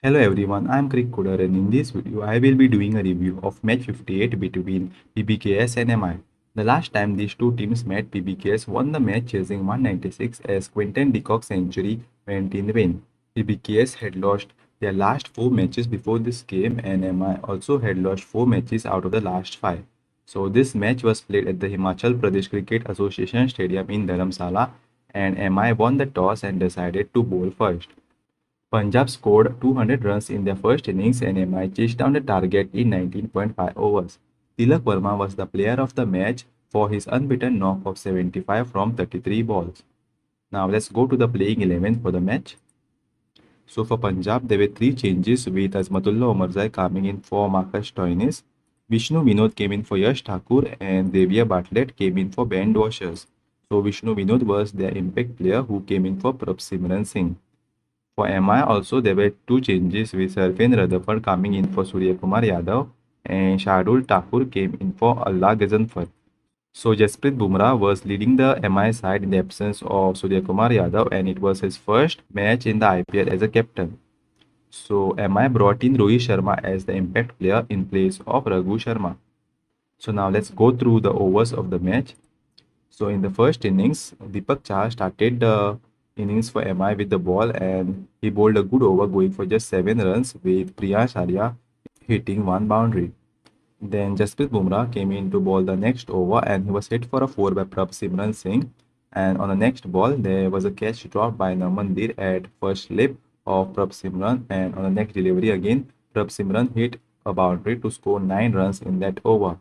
Hello everyone, I am Krick Kuder and in this video I will be doing a review of match 58 between PBKS and MI. The last time these two teams met, PBKS won the match chasing 196 as Quinton de Kock's century went in vain. PBKS had lost their last 4 matches before this game and MI also had lost 4 matches out of the last 5. So this match was played at the Himachal Pradesh Cricket Association Stadium in Dharamshala and MI won the toss and decided to bowl first. Punjab scored 200 runs in their first innings and MI chased down the target in 19.5 overs. Tilak Verma was the player of the match for his unbeaten knock of 75 from 33 balls. Now let's go to the playing 11 for the match. So for Punjab, there were 3 changes with Azmatullah Omarzai coming in for Marcus Stoinis. Vishnu Vinod came in for Yash Thakur and Devia Bartlett came in for Ben Washers. So Vishnu Vinod was their impact player who came in for Prabsimran Singh. For MI also there were 2 changes with Sarfin Rutherford coming in for Surya Kumar Yadav and Shardul Thakur came in for Allah Gazanfar. So Jasprit Bumrah was leading the MI side in the absence of Surya Kumar Yadav and it was his first match in the IPL as a captain. So MI brought in Rohit Sharma as the impact player in place of Raghu Sharma. So now let's go through the overs of the match. So in the first innings, Deepak Chahar started the innings for MI with the ball and he bowled a good over going for just 7 runs with Priyansh Arya hitting 1 boundary. Then Jasprit Bumrah came in to bowl the next over and he was hit for a 4 by Prabsimran Singh. And on the next ball, there was a catch dropped by Namandir at first slip of Prabsimran and on the next delivery again, Prabsimran hit a boundary to score 9 runs in that over.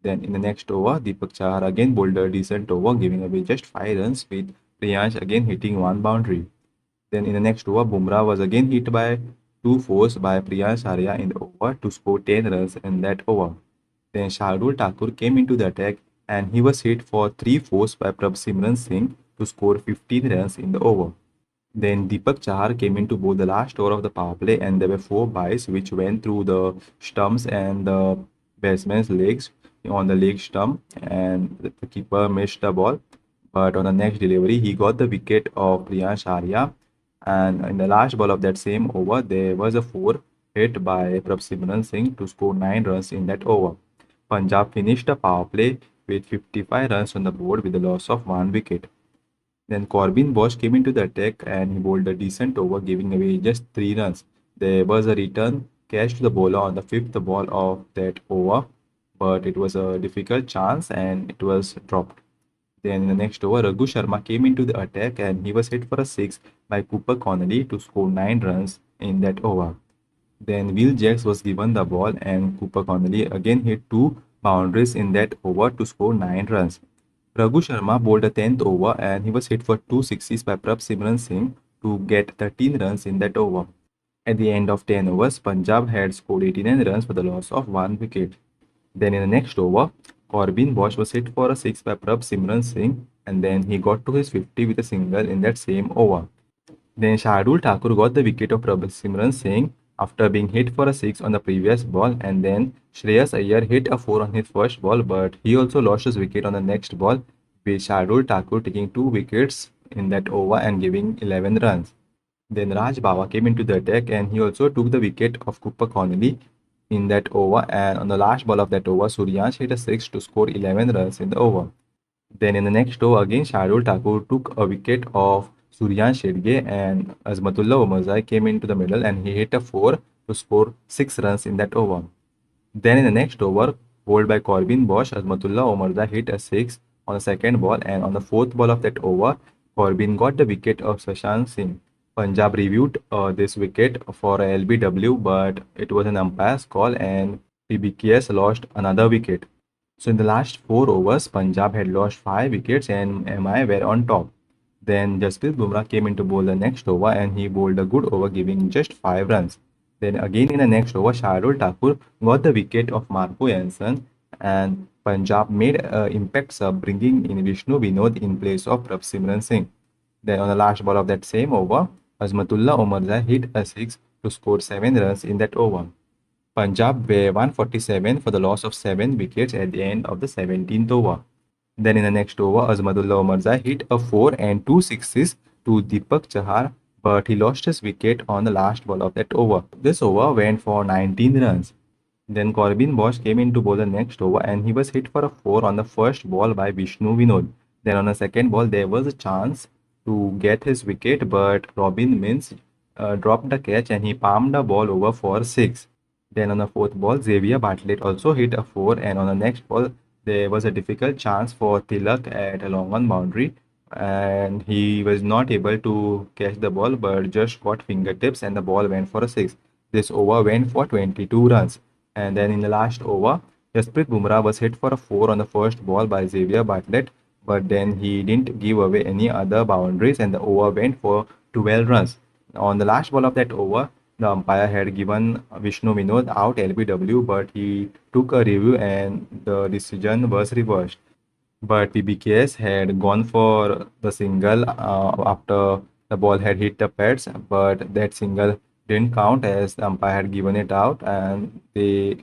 Then in the next over, Deepak Chahar again bowled a decent over, giving away just 5 runs with Priyansh again hitting 1 boundary. Then in the next over, Bumrah was again hit by 2 fours by Priyansh Arya in the over to score 10 runs in that over. Then Shardul Thakur came into the attack and he was hit for 3 fours by Prabsimran Singh to score 15 runs in the over. Then Deepak Chahar came in to bowl the last over of the power play and there were 4 byes which went through the stumps and the batsman's legs on the leg stump and the keeper missed the ball. But on the next delivery, he got the wicket of Priyansh Arya. And in the last ball of that same over, there was a 4 hit by Prabsimran Singh to score 9 runs in that over. Punjab finished the power play with 55 runs on the board with a loss of 1 wicket. Then Corbin Bosch came into the attack and he bowled a decent over, giving away just 3 runs. There was a return catch to the bowler on the 5th ball of that over, but it was a difficult chance and it was dropped. Then in the next over, Raghu Sharma came into the attack and he was hit for a 6 by Cooper Connolly to score 9 runs in that over. Then Will Jacks was given the ball and Cooper Connolly again hit 2 boundaries in that over to score 9 runs. Raghu Sharma bowled a 10th over and he was hit for 2 sixes by Prabsimran Singh to get 13 runs in that over. At the end of 10 overs, Punjab had scored 89 runs for the loss of 1 wicket. Then in the next over, Corbin Bosch was hit for a 6 by Prabsimran Singh and then he got to his 50 with a single in that same over. Then Shardul Thakur got the wicket of Prabsimran Singh after being hit for a 6 on the previous ball and then Shreyas Iyer hit a 4 on his first ball but he also lost his wicket on the next ball with Shardul Thakur taking 2 wickets in that over and giving 11 runs. Then Raj Bawa came into the attack and he also took the wicket of Cooper Connolly in that over and on the last ball of that over Suryansh hit a 6 to score 11 runs in the over. Then in the next over again Shardul Thakur took a wicket of Suryansh Shedge and Azmatullah Omarzai came into the middle and he hit a 4 to score 6 runs in that over. Then in the next over, bowled by Corbin Bosch, Azmatullah Omarzai hit a 6 on the second ball and on the 4th ball of that over, Corbin got the wicket of Shashank Singh. Punjab reviewed this wicket for LBW but it was an umpire's call and PBKS lost another wicket. So in the last 4 overs, Punjab had lost 5 wickets and MI were on top. Then Jasprit Bumrah came in to bowl the next over and he bowled a good over giving just 5 runs. Then again in the next over, Shardul Thakur got the wicket of Marco Jansen and Punjab made an impact sub bringing in Vishnu Vinod in place of Prabsimran Singh. Then on the last ball of that same over, Azmatullah Omarzai hit a 6 to score 7 runs in that over. Punjab were 147 for the loss of 7 wickets at the end of the 17th over. Then in the next over, Azmatullah Omarzai hit a 4 and 2 sixes to Deepak Chahar but he lost his wicket on the last ball of that over. This over went for 19 runs. Then Corbin Bosch came in to bowl the next over and he was hit for a 4 on the first ball by Vishnu Vinod. Then on the second ball, there was a chance to get his wicket, but Robin Mins dropped the catch and he palmed the ball over for 6. Then on the fourth ball, Xavier Bartlett also hit a 4, and on the next ball, there was a difficult chance for Tilak at a long on boundary, and he was not able to catch the ball but just got fingertips and the ball went for a 6. This over went for 22 runs. And then in the last over, Jasprit Bumrah was hit for a 4 on the first ball by Xavier Bartlett, but then he didn't give away any other boundaries and the over went for 12 runs. On the last ball of that over, the umpire had given Vishnu Vinod out LBW, but he took a review and the decision was reversed. But PBKS had gone for the single after the ball had hit the pads, but that single didn't count as the umpire had given it out, and they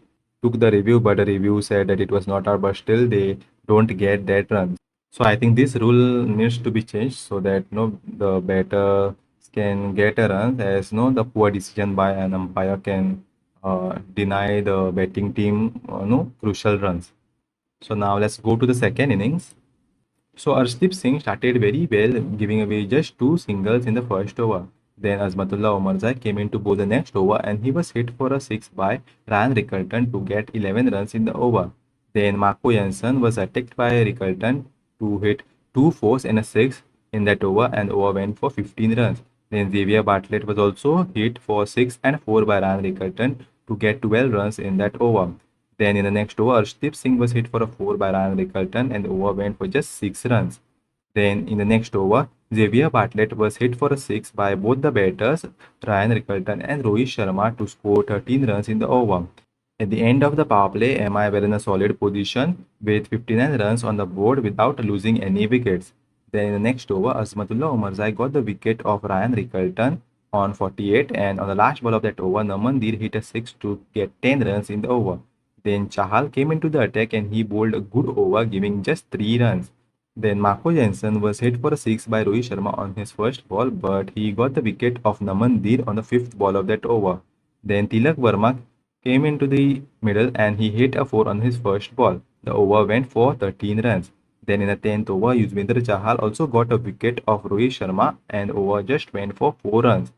took the review, but the review said that it was not out, but still they don't get that run. So I think this rule needs to be changed so that the batter can get a run, as the poor decision by an umpire can deny the batting team crucial runs. So now let's go to the second innings. So Arshdeep Singh started very well, giving away just two singles in the first over. Then Azmatullah Omarzai came in to bowl the next over and he was hit for a 6 by Ryan Rickelton to get 11 runs in the over. Then Marco Jansen was attacked by Rickelton to hit two fours and a 6 in that over and over went for 15 runs. Then Xavier Bartlett was also hit for 6 and 4 by Ryan Rickelton to get 12 runs in that over. Then in the next over, Arshdeep Singh was hit for a 4 by Ryan Rickelton and the over went for just 6 runs. Then in the next over, Xavier Bartlett was hit for a 6 by both the batters, Ryan Rickelton and Rohit Sharma, to score 13 runs in the over. At the end of the power play, MI were in a solid position with 59 runs on the board without losing any wickets. Then in the next over, Azmatullah Omarzai got the wicket of Ryan Rickelton on 48, and on the last ball of that over, Namandir hit a 6 to get 10 runs in the over. Then Chahal came into the attack and he bowled a good over, giving just 3 runs. Then Marco Jansen was hit for a 6 by Rohit Sharma on his first ball, but he got the wicket of Namandir on the 5th ball of that over. Then Tilak Verma came into the middle and he hit a 4 on his first ball. The over went for 13 runs. Then in the 10th over, Yuzvendra Chahal also got a wicket of Rohit Sharma and over just went for 4 runs.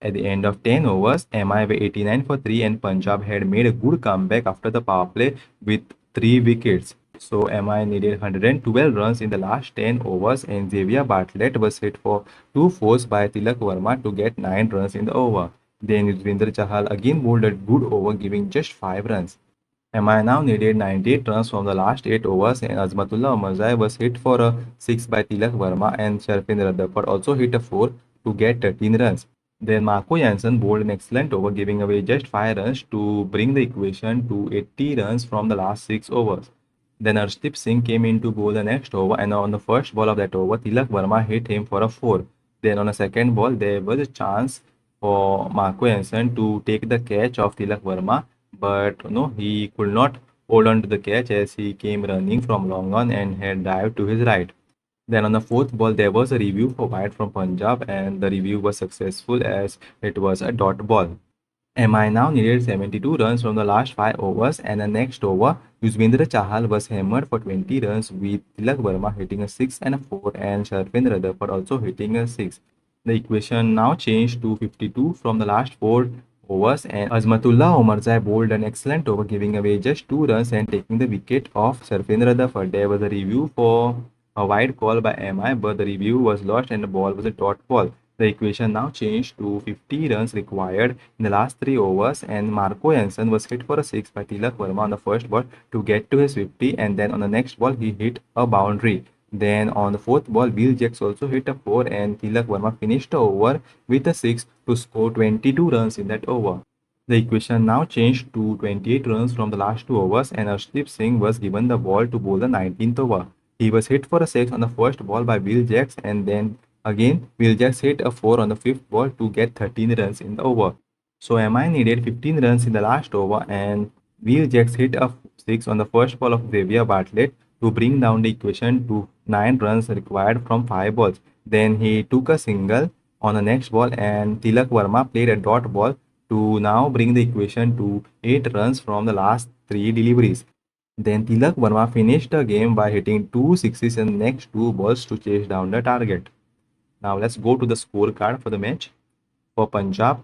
At the end of 10 overs, MI were 89 for 3 and Punjab had made a good comeback after the power play with 3 wickets. So MI needed 112 runs in the last 10 overs and Xavier Bartlett was hit for 2 fours by Tilak Verma to get 9 runs in the over. Then Yuzvendra Chahal again bowled a good over, giving just 5 runs. MI now needed 98 runs from the last 8 overs and Azmatullah Omarzai was hit for a 6 by Tilak Verma and Sharfin Radhapat also hit a 4 to get 13 runs. Then Marco Jansen bowled an excellent over, giving away just 5 runs to bring the equation to 80 runs from the last 6 overs. Then Arshdeep Singh came in to bowl the next over and on the first ball of that over, Tilak Verma hit him for a 4. Then on the second ball, there was a chance for Marco Jansen to take the catch of Tilak Verma, but he could not hold on to the catch as he came running from long on and had dived to his right. Then on the fourth ball, there was a review for wide from Punjab and the review was successful as it was a dot ball. MI now needed 72 runs from the last 5 overs and the next over, Yuzvendra Chahal was hammered for 20 runs with Tilak Verma hitting a 6 and a 4 and Sharfin Rutherford also hitting a 6. The equation now changed to 52 from the last 4 overs and Azmatullah Omarzai bowled an excellent over, giving away just 2 runs and taking the wicket of Sharfin Rutherford. There was a review for a wide call by MI, but the review was lost and the ball was a dot ball. The equation now changed to 50 runs required in the last 3 overs and Marco Jansen was hit for a 6 by Tilak Verma on the first ball to get to his 50 and then on the next ball he hit a boundary. Then on the fourth ball, Will Jacks also hit a 4 and Tilak Verma finished the over with a 6 to score 22 runs in that over. The equation now changed to 28 runs from the last 2 overs and Arshdeep Singh was given the ball to bowl the 19th over. He was hit for a 6 on the first ball by Will Jacks and then again Will Jacks hit a 4 on the 5th ball to get 13 runs in the over. So MI needed 15 runs in the last over and Will Jacks hit a 6 on the first ball of Xavier Bartlett to bring down the equation to 9 runs required from 5 balls. Then he took a single on the next ball, and Tilak Verma played a dot ball to now bring the equation to 8 runs from the last 3 deliveries. Then Tilak Verma finished the game by hitting 2 sixes in the next 2 balls to chase down the target. Now let's go to the scorecard for the match. For Punjab,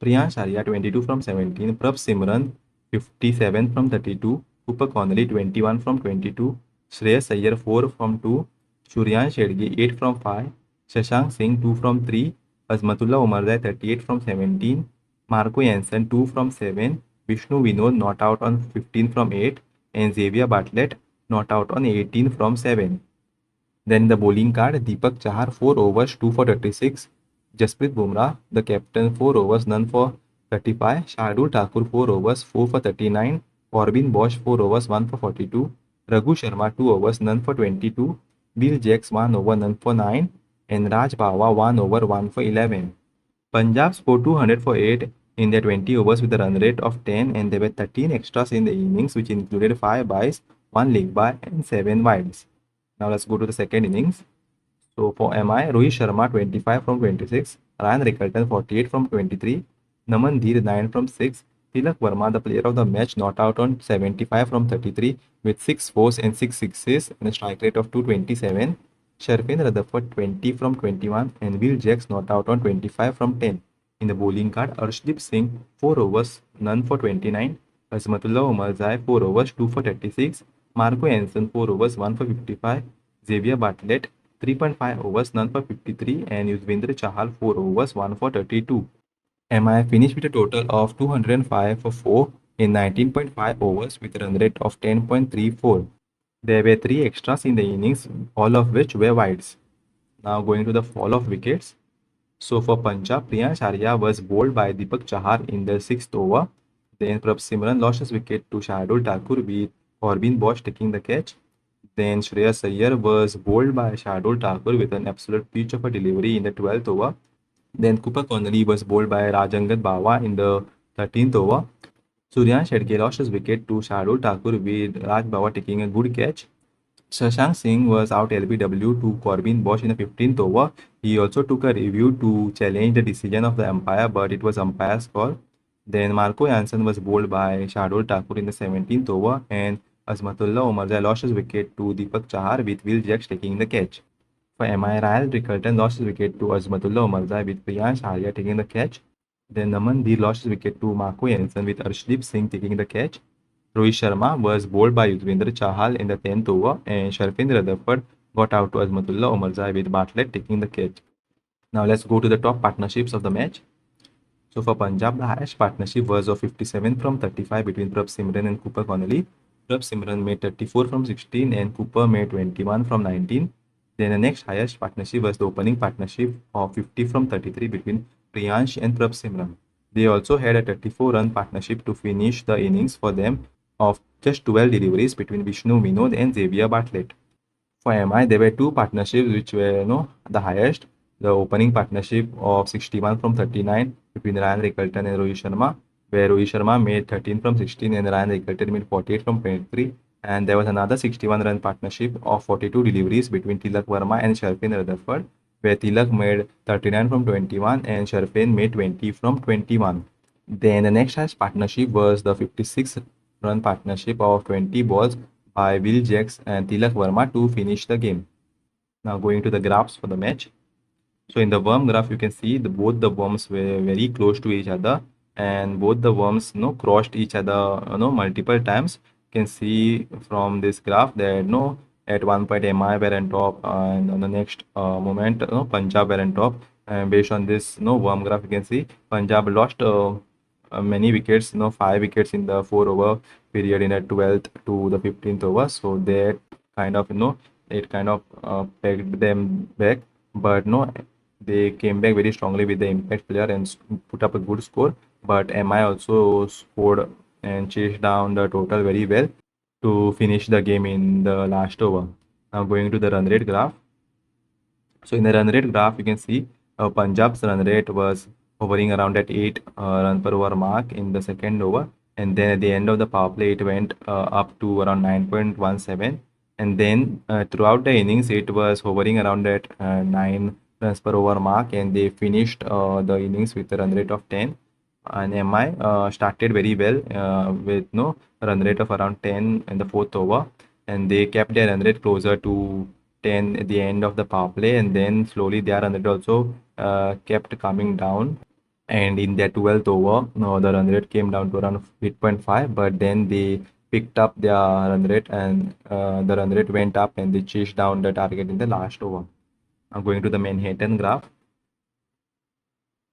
Priyansh Arya 22 from 17, Prabh Simran 57 from 32, Cooper Connolly 21 from 22, Shreyas Iyer 4 from 2, Shuryan Shedgi 8 from 5, Shashank Singh 2 from 3, Azmatullah Omarzai 38 from 17, Marco Jansen 2 from 7, Vishnu Vinod not out on 15 from 8, and Xavier Bartlett not out on 18 from 7. Then in the bowling card, Deepak Chahar 4 overs 2 for 36, Jasprit Bumrah, the captain, 4 overs, none for 35. Shardul Thakur, 4 overs, 4 for 39. Corbin Bosch, 4 overs, 1 for 42. Raghu Sharma, 2 overs, none for 22. Bill Jacks, 1 over, none for 9. And Raj Bawa, 1 over, 1 for 11. Punjab scored 200 for 8 in their 20 overs with a run rate of 10, and there were 13 extras in the innings, which included 5 byes, 1 leg by, and 7 wides. Now let's go to the second innings. So for MI, Rohit Sharma 25 from 26, Ryan Rickelton 48 from 23, Naman Dheer 9 from 6, Tilak Verma, the player of the match, not out on 75 from 33 with 6 fours and 6 sixes and a strike rate of 227. Sharfin Rutherford 20 from 21 and Will Jacks not out on 25 from 10. In the bowling card, Arshdeep Singh 4 overs, none for 29, Azmatullah Omarzai 4 overs, 2 for 36, Marco Jansen 4 overs, 1 for 55, Xavier Bartlett 3.5 overs, none for 53, and Yuzvendra Chahal 4 overs, 1 for 32. MI finished with a total of 205 for 4 in 19.5 overs with a run rate of 10.34. There were 3 extras in the innings, all of which were wides. Now going to the fall of wickets. So for Punjab, Priyansh Arya was bowled by Deepak Chahar in the 6th over. Then Prabh Simran lost his wicket to Shardul Thakur with Corbin Bosch taking the catch. Then Shreyas Iyer was bowled by Shardul Thakur with an absolute peach of a delivery in the 12th over. Then Cooper Connolly was bowled by Rajangad Bawa in the 13th over. Suryan Shedge lost his wicket to Shardul Thakur with Raj Bawa taking a good catch. Shashank Singh was out LBW to Corbin Bosch in the 15th over. He also took a review to challenge the decision of the umpire, but it was umpire's call. Then Marco Jansen was bowled by Shardul Thakur in the 17th over, and Azmatullah Omarzai lost his wicket to Deepak Chahar with Will Jacks taking the catch. For MI, Ryan Rickelton lost his wicket to Azmatullah Omarzai with Priyansh Arya taking the catch. Then Naman Dheer lost his wicket to Marco Jansen with Arshdeep Singh taking the catch. Rohit Sharma was bowled by Yuzvendra Chahal in the 10th over, and Sharfin Rutherford got out to Azmatullah Omarzai with Bartlett taking the catch. Now let's go to the top partnerships of the match. So for Punjab, the highest partnership was of 57 from 35 between Prabh Simran and Cooper Connolly. Prabh Simran made 34 from 16 and Cooper made 21 from 19. Then the next highest partnership was the opening partnership of 50 from 33 between Priyansh and Prabh Simran. They also had a 34-run partnership to finish the innings for them of just 12 deliveries between Vishnu Vinod and Xavier Bartlett. For MI, there were 2 partnerships which were the highest. The opening partnership of 61 from 39 between Ryan Rickelton and Rohit Sharma, where Rohit Sharma made 13 from 16 and Ryan Rickelton made 48 from 23. And there was another 61-run partnership of 42 deliveries between Tilak Verma and Sharfin Rutherford, where Tilak made 39 from 21 and Sharfin made 20 from 21. Then the next highest partnership was the 56-run partnership of 20 balls by Will Jacks and Tilak Verma to finish the game. Now going to the graphs for the match. So in the worm graph, you can see both the worms were very close to each other, and both the worms crossed each other multiple times. You can see from this graph that at one point MI were on top, and on the next moment Punjab were on top. And based on this worm graph, you can see Punjab lost many wickets, 5 wickets in the 4-over period in the 12th to the 15th over. So that kind of it kind of pegged them back, but no, they came back very strongly with the impact player and put up a good score. But MI also scored and chased down the total very well to finish the game in the last over. Now going to the run rate graph. So in the run rate graph, you can see Punjab's run rate was hovering around at 8 run per over mark in the second over, and then at the end of the power play it went up to around 9.17, and then throughout the innings it was hovering around at 9 runs per over mark, and they finished the innings with a run rate of 10. And MI started very well with no run rate of around 10 in the fourth over, and they kept their run rate closer to 10 at the end of the power play, and then slowly their run rate also kept coming down. And in their 12th over, no, the run rate came down to around 8.5, but then they picked up their run rate, and the run rate went up, and they chased down the target in the last over. I'm going to the Manhattan graph.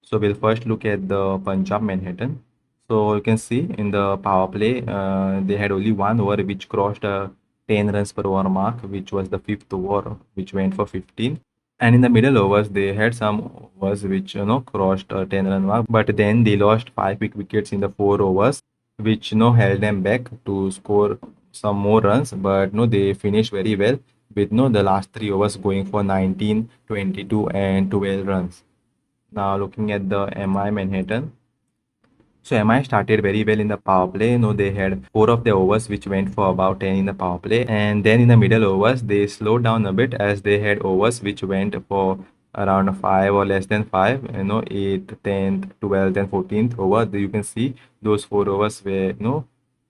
So we'll first look at the Punjab Manhattan. So you can see in the power play, they had only one over which crossed a 10 runs per over mark, which was the fifth over, which went for 15. And in the middle overs, they had some overs which crossed a 10 run mark, but then they lost five quick wickets in the four overs, which held them back to score some more runs. But no, they finished very well with no the last three overs going for 19, 22, and 12 runs. Now looking at the MI Manhattan. So MI started very well in the power play. No, they had four of the overs which went for about 10 in the power play. And then in the middle overs, they slowed down a bit as they had overs which went for around 5 or less than 5, 8th, 10th, 12th, and 14th over. You can see those four overs where,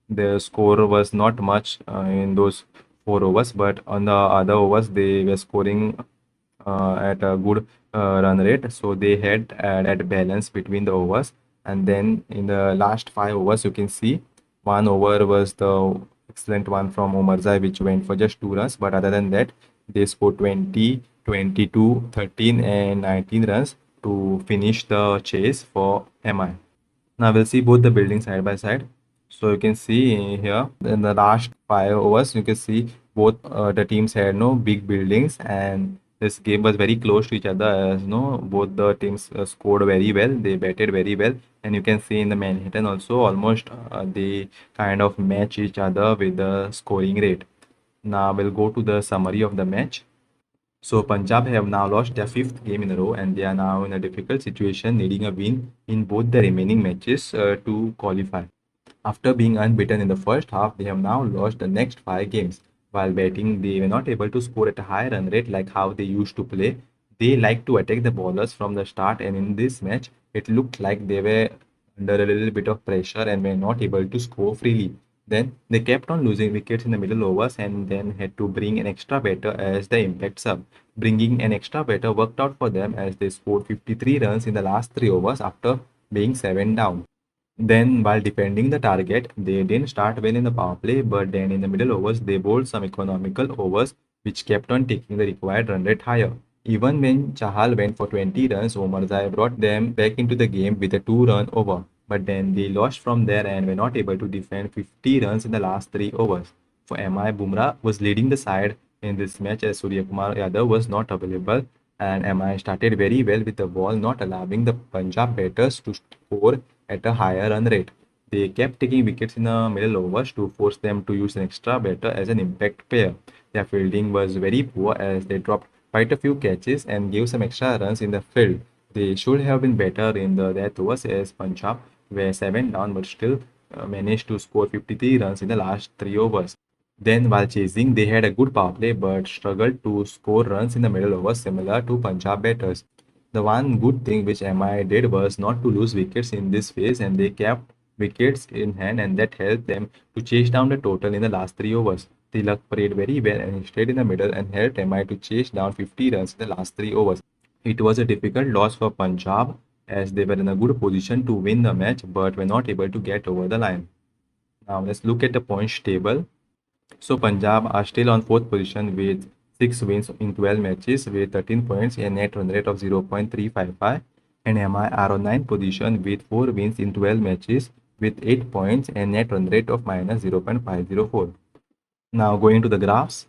the score was not much in those four overs, but on the other overs, they were scoring at a good run rate. So they had that balance between the overs. And then in the last five overs, you can see one over was the excellent one from Omarzai, which went for just two runs. But other than that, they scored 20, 22, 13, and 19 runs to finish the chase for MI. Now we'll see both the buildings side by side. So you can see here in the last five overs, you can see both the teams had no big buildings, and this game was very close to each other as no both the teams scored very well. They batted very well, and you can see in the Manhattan also almost they kind of match each other with the scoring rate. Now we'll go to the summary of the match. So Punjab have now lost their fifth game in a row, and they are now in a difficult situation, needing a win in both the remaining matches to qualify. After being unbeaten in the first half, they have now lost the next five games. While batting, they were not able to score at a high run rate like how they used to play. They like to attack the bowlers from the start, and in this match, it looked like they were under a little bit of pressure and were not able to score freely. Then they kept on losing wickets in the middle overs and then had to bring an extra batter as the impact sub. Bringing an extra batter worked out for them as they scored 53 runs in the last three overs after being 7 down. Then, while defending the target, they didn't start well in the power play, but then in the middle overs, they bowled some economical overs which kept on taking the required run rate higher. Even when Chahal went for 20 runs, Omarzai brought them back into the game with a two-run over. But then they lost from there and were not able to defend 50 runs in the last three overs. For MI, Bumrah was leading the side in this match as Suryakumar Yadav was not available, and MI started very well with the ball, not allowing the Punjab batters to score at a higher run rate. They kept taking wickets in the middle overs to force them to use an extra batter as an impact player. Their fielding was very poor as they dropped quite a few catches and gave some extra runs in the field. They should have been better in the death overs as Punjab were 7 down but still managed to score 53 runs in the last three overs. Then, while chasing, they had a good power play but struggled to score runs in the middle overs similar to Punjab batters. The one good thing which MI did was not to lose wickets in this phase, and they kept wickets in hand, and that helped them to chase down the total in the last three overs. Tilak played very well and he stayed in the middle and helped MI to chase down 50 runs in the last three overs. It was a difficult loss for Punjab as they were in a good position to win the match but were not able to get over the line. Now let's look at the points table. So Punjab are still on fourth position with 6 wins in 12 matches with 13 points and net run rate of 0.355, and MI are on ninth position with 4 wins in 12 matches with 8 points and net run rate of minus 0.504. Now going to the graphs.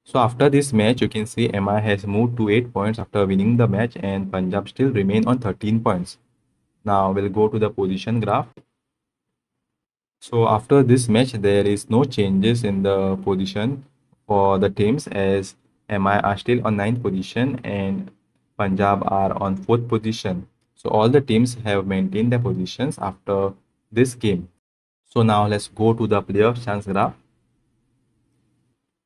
So after this match, you can see MI has moved to 8 points after winning the match, and Punjab still remain on 13 points. Now we'll go to the position graph. So after this match, there is no changes in the position for the teams as MI are still on ninth position and Punjab are on fourth position. So all the teams have maintained their positions after this game. So now let's go to the playoff chance graph.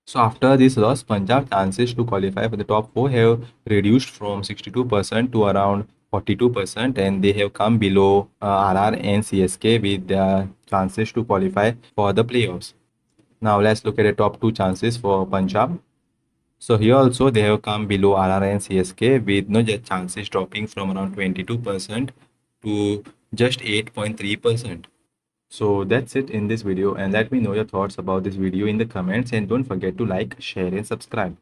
So after this loss, Punjab chances to qualify for the top four have reduced from 62% to around 42%, and they have come below RR and CSK with their chances to qualify for the playoffs. Now let's look at the top two chances for Punjab. So here also they have come below RR and CSK with no chances dropping from around 22% to just 8.3%. So that's it in this video, and let me know your thoughts about this video in the comments, and don't forget to like, share and subscribe.